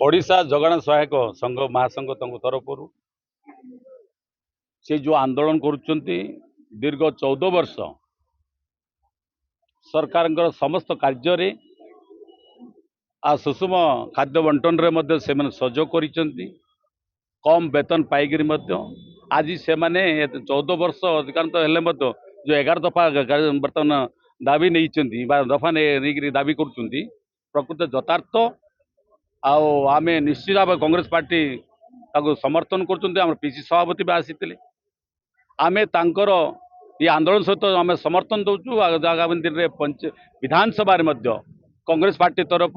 ओडिशा जगण सहायक संघ महासंघ तरफ से जो आंदोलन करुँच दीर्घ 14 वर्ष सरकार समस्त कार्य आ सुषम खाद्य बंटन रे से सहयोग कर कम वेतन पाइक आज से 14 वर्ष अधिकांश हेले जो 11 दफा बर्तमान दाबी नहीं दफा नहीं दाबी कर प्रकृत यथार्थ आम निश्चित भाव कांग्रेस पार्टी समर्थन कर पीसी सभापति भी आसी आम ये आंदोलन सहित आम समर्थन दौचु आगामी दिन में विधानसभा कांग्रेस पार्टी तरफ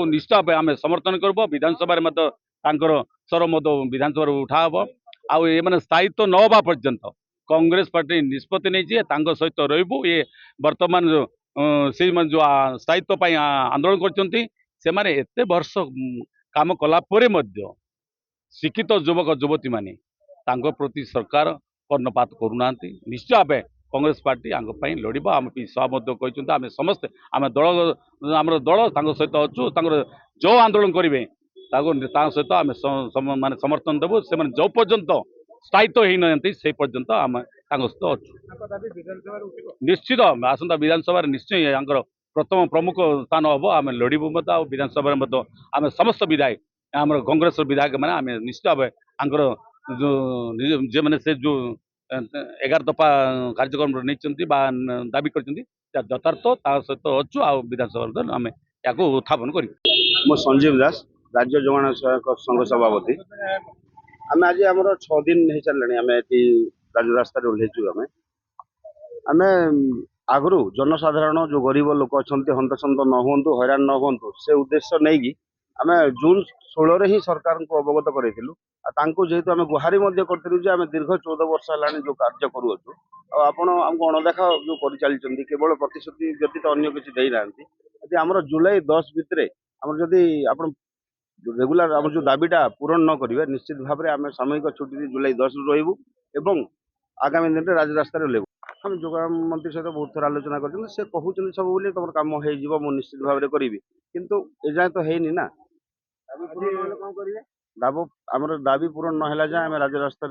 निश्चित भाव आम समर्थन कर विधानसभा स्वर मत विधानसभा उठाव आने स्थायित्व न होगा पर्यंत कांग्रेस पार्टी निष्पत्ति नहीं सहित रही ये बर्तमान से जो स्थायित्व आंदोलन कर वर्ष काम कलापर शिक्षित युवक युवती माने प्रति सरकार कर्णपात करूना निश्चित भाव कांग्रेस पार्टी लड़ आम पी कहते आम समस्ते आम दल आम दल सहित अच्छु जो आंदोलन करेंगे सहित आम मान समर्थन देवु से जो पर्यंत स्थायित्व होना से पर्यंत आम सहित अच्छु निश्चित आसंता विधानसभा निश्चय प्रथम प्रमुख स्थान हम आम लड़ू विधानसभा आम समस्त विधायक आम कांग्रेस विधायक मैंने आम निश्चित भाव जो मैंने से जो 11 दफा कार्यक्रम नहीं दाबी कर यथार्थ सहित अच्छु आ विधानसभा आम या उत्थापन कर संजीव दास राज्य जगाण सहायक संघ सभापति आम आज आम 6 दिन हो चल आम ये राजरास्ता ओह्लैचु आम आगु जनसाधारण जो गरीब लोक अच्छा हंतसंत न हूँ हैरान न हूँ से उद्देश्य नहीं आम जून 16 ही सरकार को अवगत करूँ जेहेतु आम गुहारी करूँ आम दीर्घ 14 वर्ष है जो कार्य करूँ आपको अणदेखा जो कर केवल प्रतिश्रुति व्यतीत अन्य किसी देना यदि आम जुलाई 10 भितर आम जदि आप रेगुलर आम जो दाबीटा पूरण न करेंगे निश्चित भाव में आम सामूहिक छुट्टी जुलाई 10 रु एवं आगामी दिन में राजरास्ता ओह्लैबू हम जोगाण मंत्री सहित बहुत थर आलोचना कर कहते सब बोले तुम कम हो निश्चित भाव में करी किंतु एजाए तो है ना दाबो आम दाबी पूरण ना जाए आम राजरास्ता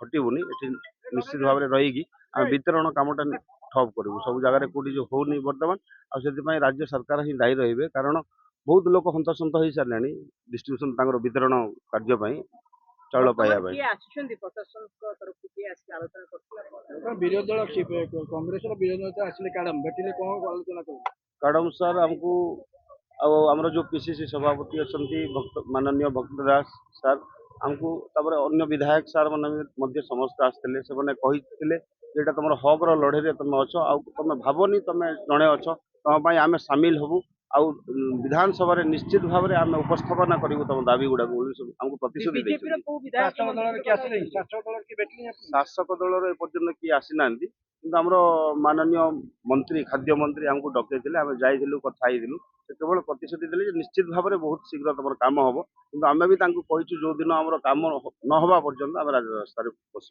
हटबूनी निश्चित भाव में रहीकि आम वितरण कामटा ठप करूँ सब जगह कौटी जो होनी बर्तमान आपाई राज्य सरकार ही दायी रे कारण बहुत लोग हंतसंत हो सारे डिस्ट्रीब्यूशन वितरण कार्यपाई चाउल पाइबा काडम सर आमको आमर जो पीसीसी सभापति अच्छा माननीय भक्त दास सर आमको अन्य विधायक सर मैंने समस्त आसते से तुम हक लड़े तुम अच्छ तुम भावनी तुम जड़े अच्छ तुम आम सामिल हबू आ विधानसभा निश्चित भाव में आम उपस्थापना करूँ तुम दाबी गुड़ा आमको प्रतिश्रुति शासक दल एपर्यंत किए आसी ना कि आम माननीय मंत्री खाद्य मंत्री आमको डकई आम जाइलु कथा से केवल प्रतिश्रुति देले निश्चित भाव में बहुत शीघ्र तुम काम हम कि आम भी कही जो दिन आम कम न हवा पर्यंत आम राजरास्ता